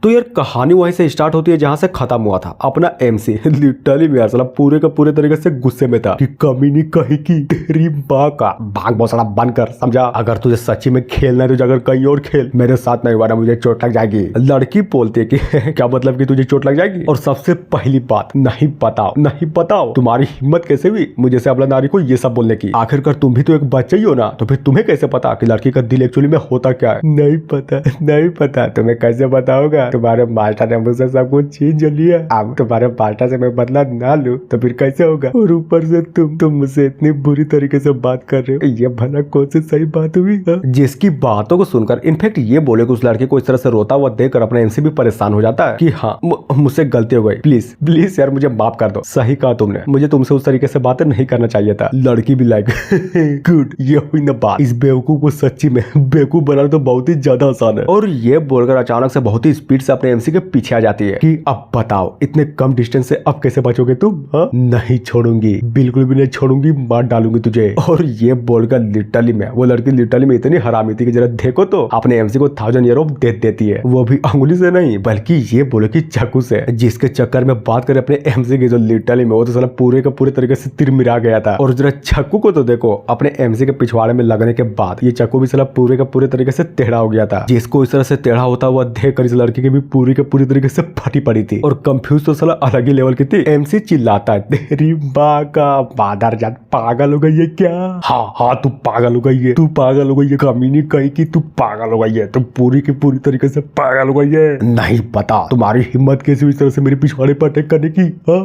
तो यार कहानी वहीं से स्टार्ट होती है जहाँ से खत्म हुआ था। अपना एमसी लिटरली में यार साला पूरे का पूरे तरीके से गुस्से में था कि कमीनी कहीं की तेरी माँ का भाग बौसड़ा बंद कर, समझा। अगर तुझे सच्ची में खेलना है तो अगर कहीं और खेल, मेरे साथ नहीं हुआ, मुझे चोट लग जाएगी। लड़की बोलती है कि क्या मतलब कि तुझे चोट लग जाएगी। और सबसे पहली बात, नहीं बताओ तुम्हारी हिम्मत कैसे हुई मुझे से अबला नारी को ये सब बोलने की। आखिरकार तुम भी तो एक बच्चा ही हो ना, तो फिर तुम्हें कैसे पता कि लड़की का दिल एक्चुअली में होता क्या है। नहीं पता तुम्हें कैसे बताओगा, तुम्हारे मास्टर ने मुझसे सब कुछ छीन लिया। अब तुम्हारे मास्टर से मैं बदला ना लूं तो फिर कैसे होगा। और ऊपर से तुम मुझसे इतनी बुरी तरीके से बात कर रहे हो, ये भला कौन सी सही बात हुई। जिसकी बातों को सुनकर इनफैक्ट ये बोले कि उस लड़के को इस तरह से रोता हुआ देखकर अपना एमसी भी परेशान हो जाता है कि हाँ मुझसे गलती हो गई, प्लीज यार मुझे माफ कर दो। सही कहा तुमने, मुझे तुमसे उस तरीके से बातें नहीं करना चाहिए था। लड़की भी लाइक गुड, ये हुई ना बात। इस बेवकूफ को सच्ची में बेवकूफ बनाना तो बहुत ही ज्यादा आसान है। और ये बोलकर अचानक से बहुत ही स्पीड से अपने एमसी के पीछे आ जाती है कि अब बताओ इतने कम डिस्टेंस से अब कैसे बचोगे तुम। नहीं छोड़ूंगी, बिल्कुल भी नहीं छोड़ूंगी, मार डालूंगी तुझे। और ये बोलकर लिटरली में वो लड़की लिटरली में इतनी हरामी थी कि जरा देखो तो अपने एमसी को 1000 यूरो दे देती है, वो भी अंगुली से नहीं बल्कि ये बोले कि चाकू से। जिसके चक्कर में बात करें अपने एमसी की, जो लिटरली में वो तो साला पूरे का पूरे तरीके से तिरमिरा गया था। और जरा चाकू को तो देखो, अपने एमसी के पिछवाड़े में लगने के बाद ये चाकू भी साला पूरे का पूरे तरीके से टेढ़ा हो गया था। जिसको इस तरह से टेढ़ा होता हुआ देखकर इस लड़की की भी पूरी के पूरी तरीके से फटी पड़ी थी। और कंफ्यूज तो साला अलग ही लेवल की थी। एमसी चिल्लाता है तेरी माँ का बादर जान, पागल हो गई है क्या। हाँ तू पागल हो गई है, तू पागल हो गई है, कमीनी कहीं की तू पागल हो गई है, तू पूरी की पूरी तरीके से पागल हो गई है। नहीं पता तुम्हारी हिम्मत कैसे हुई इस तरह से मेरे पिछवाड़े पर अटैक करने की।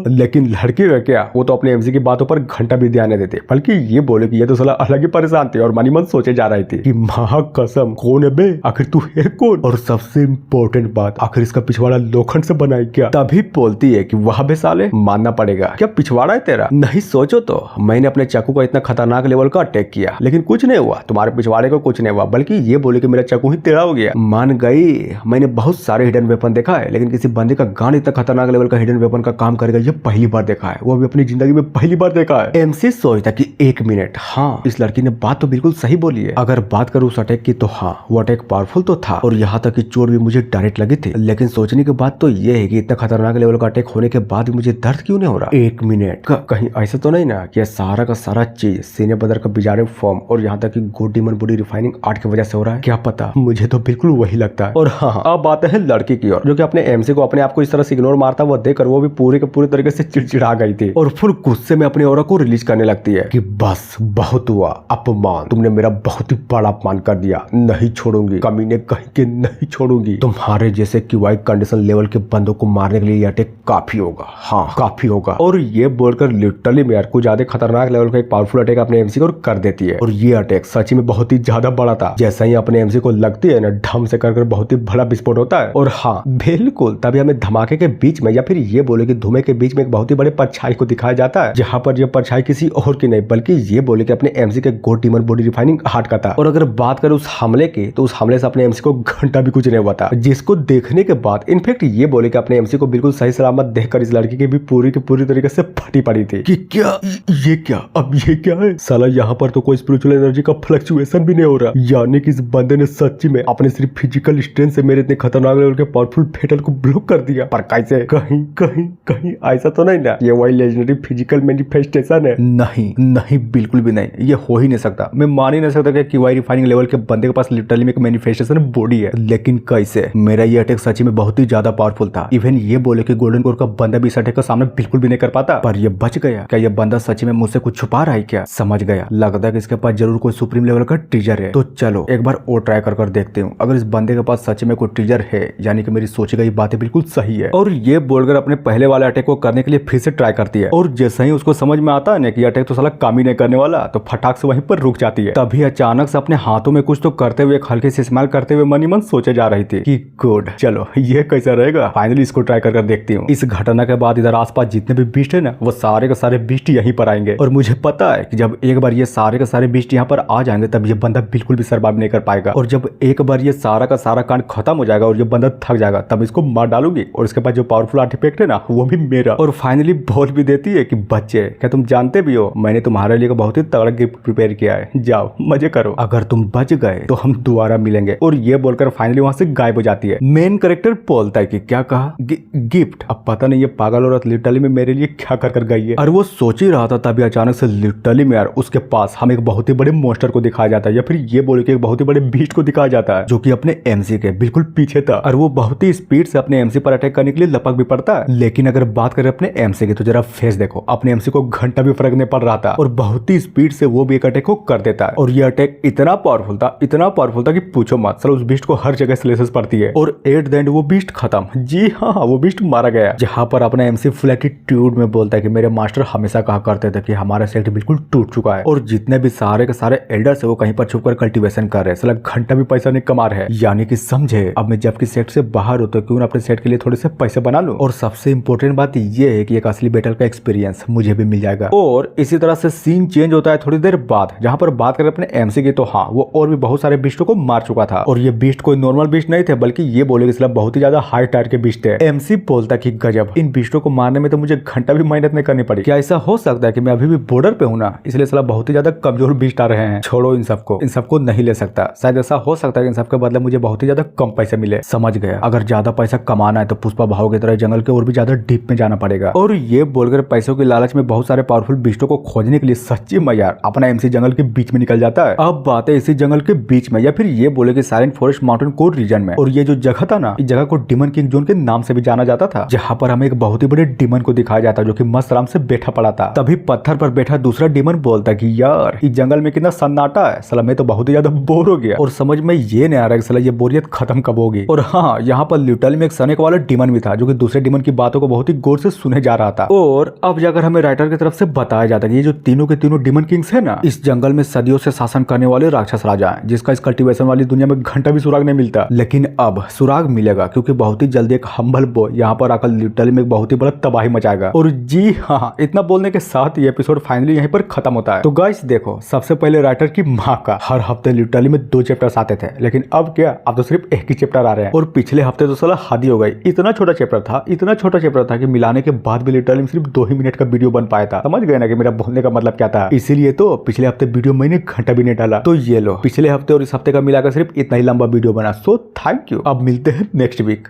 लेकिन लड़की का क्या, वो तो अपने एमसी की बातों पर घंटा भी ध्यान नहीं देते, बल्कि ये बोले कि ये तो साला अलग ही परेशान थे और मनी मन सोचे जा रही थी कि महा कसम कौन है बे, आखिर तू है कौन। और सबसे इम्पोर्टेंट बात, आखिर इसका पिछवाड़ा लोखंड से बना है क्या। तभी बोलती है कि वह बे साले मानना पड़ेगा, क्या पिछवाड़ा है तेरा। नहीं सोचो तो मैंने अपने चाकू का इतना खतरनाक लेवल का अटैक किया लेकिन कुछ नहीं हुआ, तुम्हारे पिछवाड़े को कुछ नहीं हुआ, बल्कि ये बोले कि मेरा चाकू ही टेढ़ा हो गया। मान गई, मैंने बहुत सारे हिडन वेपन देखा है लेकिन किसी बंदे का गांड इतना खतरनाक लेवल का हिडन वेपन का काम करेगा ये पहली बार देखा है, वो भी अपनी जिंदगी में पहली बार देखा है। एमसी सोचता कि 1 मिनट, हाँ इस लड़की ने बात तो बिल्कुल सही बोली है। अगर बात करूं उस अटैक की तो हाँ वो अटैक पावरफुल तो था और यहाँ तक कि चोट भी मुझे डायरेक्ट लगी थी, लेकिन सोचने की बात तो ये है कि इतना खतरनाक लेवल का अटैक होने के बाद भी मुझे दर्द क्यों नहीं हो रहा। 1 मिनट कहीं ऐसा तो नहीं ना कि सारा का सारा चीज सीने बदर का बिजारे फॉर्म और यहाँ तक कि gold demon body refining art की वजह से हो रहा है, क्या पता, मुझे तो बिल्कुल वही लगता है। और हाँ अब आते हैं लड़की की ओर, जो कि अपने एमसी को अपने आप को इस तरह से इग्नोर मारता हुआ देखकर वो भी पूरे के पूरे तरीके से चिड़चिड़ा गई थी और फिर गुस्से में अपनी औरत को रिलीज करने लगती है कि बस बहुत हुआ अपमान, तुमने मेरा बहुत ही बड़ा अपमान कर दिया, नहीं छोड़ूंगी, कमीने कहीं के नहीं छोड़ूंगी। तुम्हारे जैसे क्यूआई कंडीशन लेवल के बंदों को मारने के लिए ये अटैक काफी होगा, हाँ काफी होगा। और ये बोलकर लिटरली में यार कुछ ज्यादा खतरनाक लेवल का एक पावरफुल अटैक अपने एमसी को कर देती है। और ये अटैक सच में बहुत ही ज्यादा बड़ा था। जैसा ही अपने एमसी को लगती है ना, ढम से कर बहुत ही बड़ा विस्फोट होता है। और हाँ बिल्कुल तभी हमें धमाके के बीच में या फिर ये बोले कि धुएं के बीच में एक बहुत ही बड़े परछाई को दिखाया जाता है, जहाँ पर यह परछाई किसी और की नहीं बल्कि ये बोले कि अपने एमसी के gold demon body refining heart का था। और अगर बात करें उस हमले की तो उस हमले से अपने एमसी को घंटा भी कुछ नहीं हुआ था, जिसको देखने के बाद इनफैक्ट ये बोले कि अपने एमसी को बिल्कुल सही सलामत देखकर इस लड़की की भी पूरी की पूरी तरीके से फटी पड़ी थी कि क्या ये क्या, अब ये क्या है साला, यहाँ पर तो कोई स्पिरिचुअल एनर्जी का फ्लक्चुएशन भी नहीं हो रहा, यानी कि इस बंदे ने सच्ची में अपने सिर्फ फिजिकल स्ट्रेंथ से मेरे इतने खतरनाक लेवल के पावरफुल फेटल को ब्लॉक कर दिया। पर कैसे, कहीं कहीं कहीं ऐसा तो नहीं ना ये वही लेजेंडरी फिजिकल मैनिफेस्टेशन है। नहीं बिल्कुल भी नहीं, ये हो ही नहीं सकता। मैं मान ही नहीं सकता कि क्यूआई रिफाइनिंग लेवल के बंदे के पास लिटरली में एक मैनिफेस्टेशन बॉडी है। लेकिन कैसे, मेरा ये अटैक सच्ची में बहुत ही ज्यादा पावरफुल था। इवन ये बोले कि गोल्डन कोर का बंदा भी इस अटैक का सामना बिल्कुल भी नहीं कर पाता, पर ये बच गया। क्या ये बंदा सच्ची में मुझसे कुछ छुपा रहा है क्या? समझ गया, लगता है कि इसके पास जरूर कोई सुप्रीम लेवल का ट्रिजर है। तो चलो एक बार और ट्राई कर देखते हूँ। अगर इस बंदे के पास सच में कोई ट्रिजर है, यानी कि मेरी सोची गई बातें बिल्कुल सही है। और ये बोलकर अपने पहले वाले अटैक को करने के लिए फिर से ट्राई करती है। और जैसे ही उसको समझ में आता है ना कि अटैक तो साला काम ही नहीं करने वाला, तो फटाक से वहीं पर रुक जाती है। तभी अचानक से अपने हाथों में कुछ तो करते हुए, हल्के से स्माइल करते हुए मनी मन सोचे जा रही थी कि गुड, चलो ये कैसा रहेगा, फाइनली इसको ट्राई कर देखती हूँ। इस घटना के बाद इधर आसपास जितने भी बीस्ट है ना वो सारे के सारे बीस्ट यहीं पर आएंगे और मुझे पता है कि जब एक बार ये सारे के सारे बीस्ट यहाँ पर आ जाएंगे तब ये बंदा बिल्कुल भी सर्वाइव नहीं कर पाएगा और जब एक बार ये सारा का सारा कांड खत्म हो जाएगा और ये बंदा थक जाएगा तब इसको मार डालूंगी और इसके बाद जो पावरफुल आर्टिफैक्ट है ना वो भी मेरा। और फाइनली बोल भी देती है कि बच्चे क्या तुम जानते भी हो मैंने तुम्हारे लिए बहुत ही तगड़ा गिफ्ट प्रिपेयर किया है, जाओ मजे करो, अगर तुम बच गए तो हम दोबारा मिलेंगे। और ये बोलकर फाइनली वहां से गायब हो जाती है। मेन कैरेक्टर बोलता है कि क्या कहा गिफ्ट, अब पता नहीं ये पागल औरत लिटरली में मेरे लिए क्या कर गई है। और वो सोच ही रहा था तभी अचानक से लिटरली में यार उसके पास हम एक बहुत ही बड़े मॉन्स्टर को दिखाया जाता है या फिर ये बोले कि एक बहुत ही बड़े बीस्ट को दिखाया जाता है जो कि अपने एमसी के बिल्कुल पीछे था और वो बहुत ही स्पीड से अपने एमसी पर अटैक करने के लिए लपक भी पड़ता है। लेकिन अगर बात करें अपने एमसी की तो जरा फेस देखो, अपने एमसी को घंटा भी फर्क नहीं पड़ रहा था और बहुत ही स्पीड से वो भी एक अटैक को कर देता है। और ये अटैक इतना पावरफुल था कि पूछो मत, चलो उस बीस्ट को हर जगह स्लेसेस पड़ती है और एट द एंड वो बीस्ट खत्म। जी हाँ, वो बीस्ट मारा गया। जहां पर अपना एमसी फुल एटीट्यूड में बोलता है कि मेरे मास्टर हमेशा कहा करते थे कि हमारा सेक्ट बिल्कुल टूट चुका है और जितने भी सारे के सारे एल्डर्स है वो कहीं पर छुपकर कल्टीवेशन कर रहे हैं, साला घंटा भी पैसा नहीं कमा रहे हैं। यानी कि समझे अब मैं जबकि सेट से बाहर हूं तो क्यों ना अपने सेट के लिए थोड़े से पैसे बना लूं। और सबसे इंपॉर्टेंट बात ये है कि एक असली बैटल का एक्सपीरियंस मुझे भी मिल जाएगा। और इसी तरह से सीन चेंज होता है थोड़ी देर बाद, जहां पर बात करें अपने एमसी की तो हाँ वो और भी बहुत सारे बीस्टों को मार चुका था और ये बीस्ट कोई नॉर्मल बीस्ट नहीं थे बल्कि ये बोले कि बहुत ही ज्यादा हाई टायर के बीस्ट थे। एमसी बोलता कि गजब, इन बीस्टों को मारने में तो मुझे घंटा भी मेहनत नहीं करनी पड़ी। क्या ऐसा हो सकता है कि मैं अभी भी बॉर्डर पे हूँ ना, इसलिए साला बहुत ही ज्यादा कमजोर बीस्ट आ रहे हैं। छोड़ो इन सबको नहीं ले सकता। शायद ऐसा हो सकता है कि इन सबके बदले मुझे बहुत ही ज्यादा कम पैसे मिले। समझ गया, अगर ज्यादा पैसा कमाना है तो पुष्पा भाव की तरह जंगल के और भी ज्यादा डीप में जाना पड़ेगा। और ये बोलकर पैसों की लालच में बहुत सारे पावरफुल बीस्टों को खोजने के लिए सच्ची में यार अपना एमसी जंगल के बीच में निकल जाता है। अब बात है इसी जंगल के बीच में या फिर ये बोले कि silent forest mountain core region में। और ये जो जगह था ना, इस जगह को डिमन किंग जोन के नाम से भी जाना जाता था, जहां पर हमें एक बहुत ही बड़े डिमन को दिखाया जाता जो कि मस्त आराम से बैठा पड़ा था। तभी पत्थर पर बैठा दूसरा डिमन बोलता कि यार इस जंगल में कितना सन्नाटा है, साला मैं तो बहुत ही ज्यादा बोर हो गया और समझ में ये नहीं आ रहा कि साला ये बोरियत खत्म कब होगी। और हाँ, यहाँ पर लिटरली में एक सनेक वाला डिमन भी था जो कि दूसरे डिमन की बातों को बहुत ही गौर से सुने जा रहा था। और अब जाकर हमें राइटर की तरफ से बताया जाता है कि ये जो तीनों के तीनों डिमन किंग्स है ना, इस जंगल में सदियों से शासन करने वाले राक्षस राजा हैं, जिसका इस कल्टीवेशन वाली दुनिया में घंटा भी सुराग नहीं मिलता। लेकिन अब सुराग मिलेगा क्योंकि बहुत ही जल्दी एक हम्बल बॉय यहाँ पर आकर लिटरली में एक बहुत ही बड़ा तबाही मचाएगा। और जी हाँ, इतना बोलने के साथ ये एपिसोड फाइनली यहीं पर खत्म होता है। तो गाइस देखो, सबसे पहले राइटर की माँ का हर हफ्ते लिटरली में 2 चैप्टर्स आते थे, लेकिन अब क्या, अब तो सिर्फ एक ही चैप्टर आ रहे हैं। और पिछले हफ्ते तो साला हद ही हो गई, इतना छोटा चैप्टर था कि मिलाने के बाद भी लिटरली सिर्फ 2 ही मिनट का वीडियो बन पाया था। समझ गए ना कि मेरा बोलने का मतलब क्या था। इसीलिए तो पिछले हफ्ते वीडियो मैंने घंटा भी नहीं डाला। तो ये लो, पिछले हफ्ते और इस हफ्ते का मिलाकर सिर्फ इतना ही लंबा वीडियो बना। So thank you. अब मिलते हैं नेक्स्ट वीक।